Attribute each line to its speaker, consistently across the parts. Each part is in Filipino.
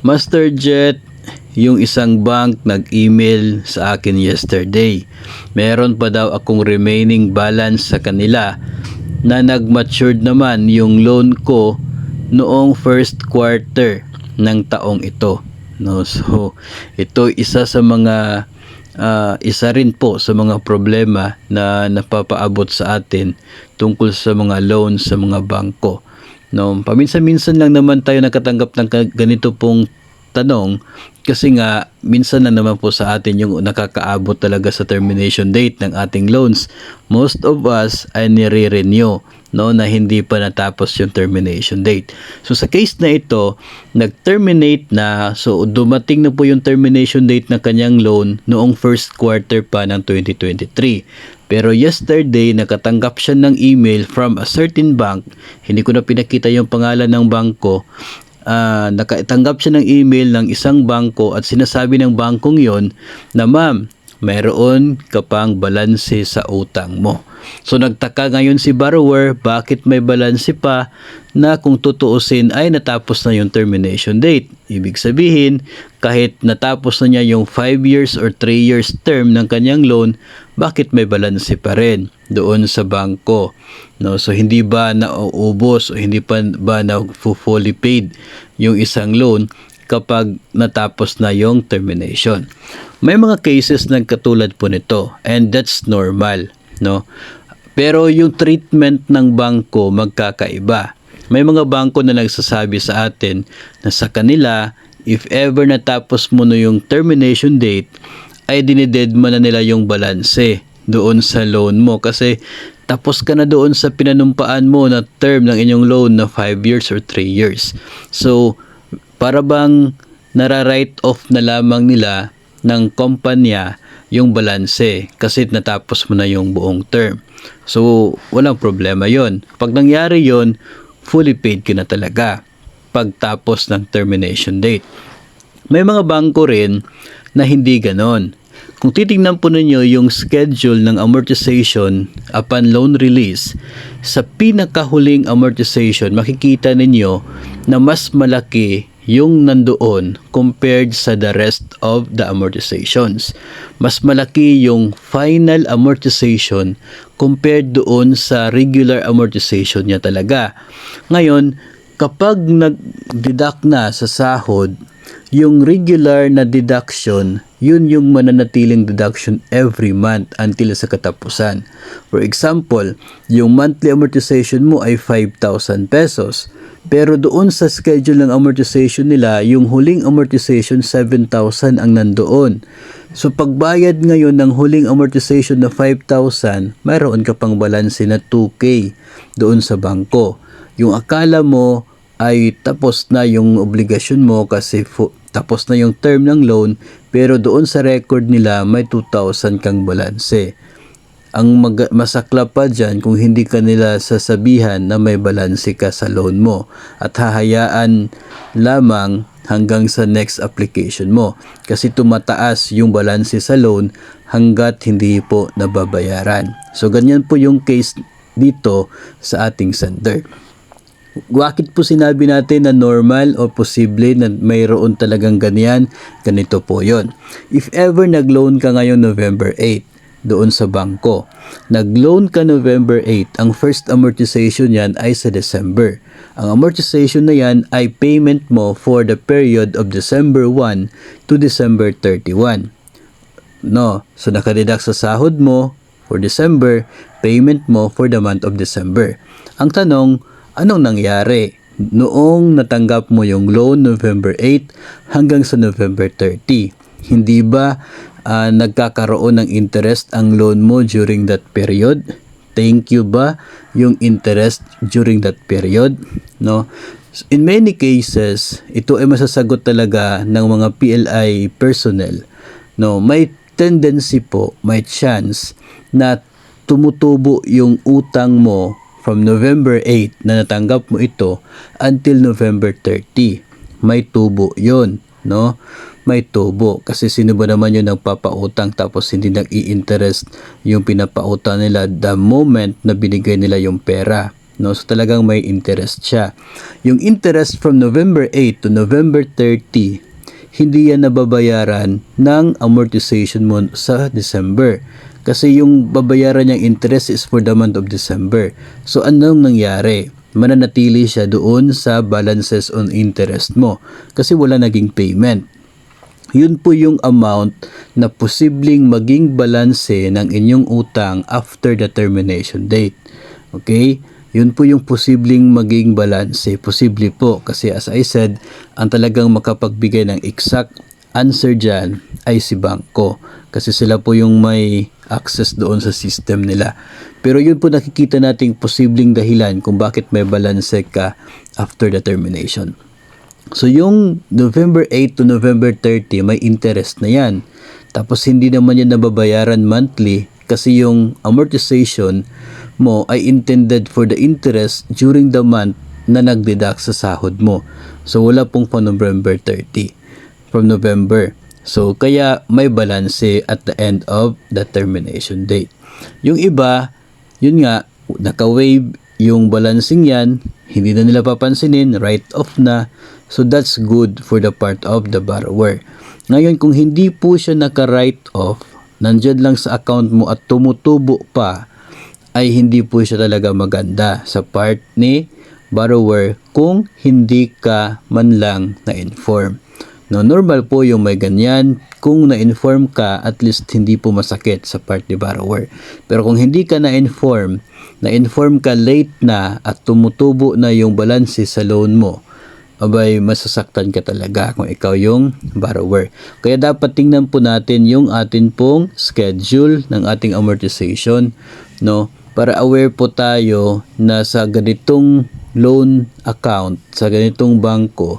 Speaker 1: MasterJet, yung isang bank nag-email sa akin yesterday. Meron pa daw akong remaining balance sa kanila na nag-matured naman yung loan ko noong first quarter ng taong ito. No, so ito isa sa mga isa rin po sa mga problema na napapaabot sa atin tungkol sa mga loans sa mga bangko. No, paminsan-minsan lang naman tayo nakatanggap ng ganito pong tanong kasi nga minsan na naman po sa atin yung nakakaabot talaga sa termination date ng ating loans. Most of us ay nire-renew, no, na hindi pa natapos yung termination date. So sa case na ito, nag-terminate na, so dumating na po yung termination date ng kanyang loan noong first quarter pa ng 2023. Pero yesterday, nakatanggap siya ng email from a certain bank. Hindi ko na pinakita yung pangalan ng bangko. Nakatanggap siya ng email ng isang bangko at sinasabi ng bangkong yon na, ma'am, mayroon ka pang balanse sa utang mo. So nagtaka ngayon si borrower, bakit may balanse pa na kung tutuusin ay natapos na yung termination date. Ibig sabihin, kahit natapos na niya yung 5 years or 3 years term ng kanyang loan, bakit may balanse pa rin doon sa bangko? No, so hindi ba nauubos o hindi pa ba na fully paid yung isang loan kapag natapos na yung termination? May mga cases na katulad po nito and that's normal, no? Pero yung treatment ng bangko magkakaiba. May mga bangko na nagsasabi sa atin na sa kanila, if ever natapos mo na yung termination date, ay dinidedma na nila yung balanse doon sa loan mo kasi tapos ka na doon sa pinanumpaan mo na term ng inyong loan na 5 years or 3 years. So, para bang nara-write off na lamang nila ng kumpanya yung balanse kasi natapos mo na yung buong term. So, walang problema yon. Pag nangyari yon, fully paid ka na talaga pagtapos ng termination date. May mga bangko rin na hindi ganon. Kung titingnan po ninyo yung schedule ng amortization upon loan release, sa pinakahuling amortization, makikita ninyo na mas malaki yung nandoon compared sa the rest of the amortizations. Mas malaki yung final amortization compared doon sa regular amortization niya talaga. Ngayon, kapag nag-deduct na sa sahod, yung regular na deduction, yun yung mananatiling deduction every month until sa katapusan. For example, yung monthly amortization mo ay 5,000 pesos. Pero doon sa schedule ng amortization nila, yung huling amortization 7,000 ang nandoon. So pagbayad ngayon ng huling amortization na 5,000, mayroon ka pang balanse na 2K doon sa bangko. Yung akala mo ay tapos na yung obligasyon mo kasi tapos na yung term ng loan, pero doon sa record nila may 2,000 kang balanse. Ang masakla pa dyan kung hindi ka nila sasabihan na may balanse ka sa loan mo at hahayaan lamang hanggang sa next application mo kasi tumataas yung balanse sa loan hanggat hindi po nababayaran. So ganyan po yung case dito sa ating sender. Bakit po sinabi natin na normal o posible na mayroon talagang ganyan? Ganito po yon. If ever nag-loan ka ngayong November 8 doon sa bangko, nag-loan ka November 8, ang first amortization yan ay sa December. Ang amortization na yan ay payment mo for the period of December 1 to December 31. No, so nakadeduct sa sahod mo for December, payment mo for the month of December. Ang tanong, anong nangyari noong natanggap mo yung loan November 8 hanggang sa November 30? Hindi ba nagkakaroon ng interest ang loan mo during that period? Thank you ba yung interest during that period? No? In many cases, ito ay masasagot talaga ng mga PLI personnel. No, may tendency po, may chance na tumutubo yung utang mo from November 8 na natanggap mo ito until November 30. May tubo yon, no? May tubo. Kasi sino ba naman yung nagpapautang tapos hindi nag-i-interest yung pinapautang nila the moment na binigay nila yung pera? No, so talagang may interest siya. Yung interest from November 8 to November 30, hindi yan nababayaran ng amortization mo sa December. Kasi yung babayaran niyang interest is for the month of December. So anong nangyari? Mananatili siya doon sa balances on interest mo kasi wala naging payment. Yun po yung amount na posibleng maging balanse ng inyong utang after the termination date. Okay? Yun po yung posibleng maging balanse. Posible po kasi as I said, ang talagang makapagbigay ng exact answer dyan ay si bangko. Kasi sila po yung may access doon sa system nila. Pero yun po nakikita nating posibleng dahilan kung bakit may balanse ka after the termination. So yung November 8 to November 30 may interest na yan. Tapos hindi naman yan nababayaran monthly kasi yung amortization mo ay intended for the interest during the month na nagdeduct sa sahod mo. So wala pong pa November 30 from November. So kaya may balanse at the end of the termination date. Yung iba, yun nga, naka-waive yung balancing yan, hindi na nila papansinin, write off na. So that's good for the part of the borrower. Ngayon kung hindi po siya naka-write off, nandyan lang sa account mo at tumutubo pa, ay hindi po siya talaga maganda sa part ni borrower kung hindi ka man lang na-inform. No, normal po yung may ganyan. Kung na-inform ka, at least hindi po masakit sa part ni borrower. Pero kung hindi ka na-inform ka late na at tumutubo na yung balanse sa loan mo, abay masasaktan ka talaga kung ikaw yung borrower. Kaya dapat tingnan po natin yung atin pong schedule ng ating amortization, no? Para aware po tayo na sa ganitong loan account, sa ganitong bangko,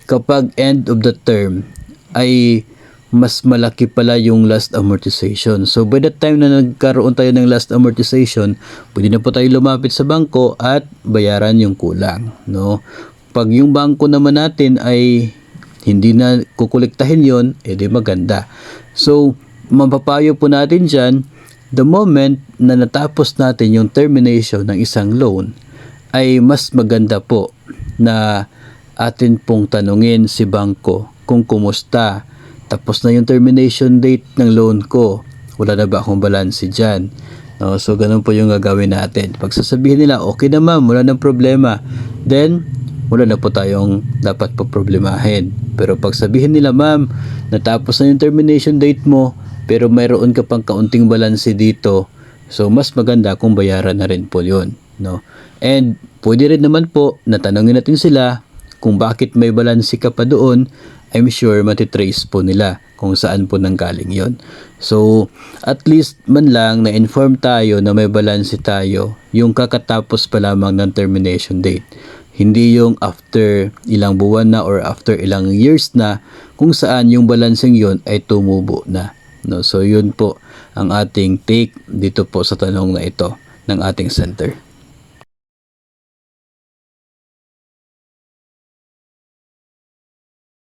Speaker 1: kapag end of the term ay mas malaki pala yung last amortization. So by the time na nagkaroon tayo ng last amortization, pwede na po tayo lumapit sa bangko at bayaran yung kulang, no? Pag yung bangko naman natin ay hindi na kukolektahin yon, edi maganda. So mapapayo po natin dyan, the moment na natapos natin yung termination ng isang loan, ay mas maganda po na atin pong tanungin si bangko kung kumusta. Tapos na yung termination date ng loan ko, wala na ba akong balanse dyan? No, so ganun po yung gagawin natin. Pag sasabihin nila, okay na ma'am, wala nang problema, then wala na po tayong dapat poproblemahin. Pero pag sabihin nila, ma'am, natapos na yung termination date mo, pero mayroon ka pang kaunting balanse dito, so mas maganda kung bayaran na rin po yun, no? And pwede rin naman po natanungin natin sila kung bakit may balanse ka pa doon. I'm sure matitrace po nila kung saan po nanggaling yon. So at least man lang na-inform tayo na may balanse tayo yung kakatapos pa lamang ng termination date. Hindi yung after ilang buwan na or after ilang years na kung saan yung balanseng yon ay tumubo na. No, so yun po ang ating take dito po sa tanong na ito ng ating center.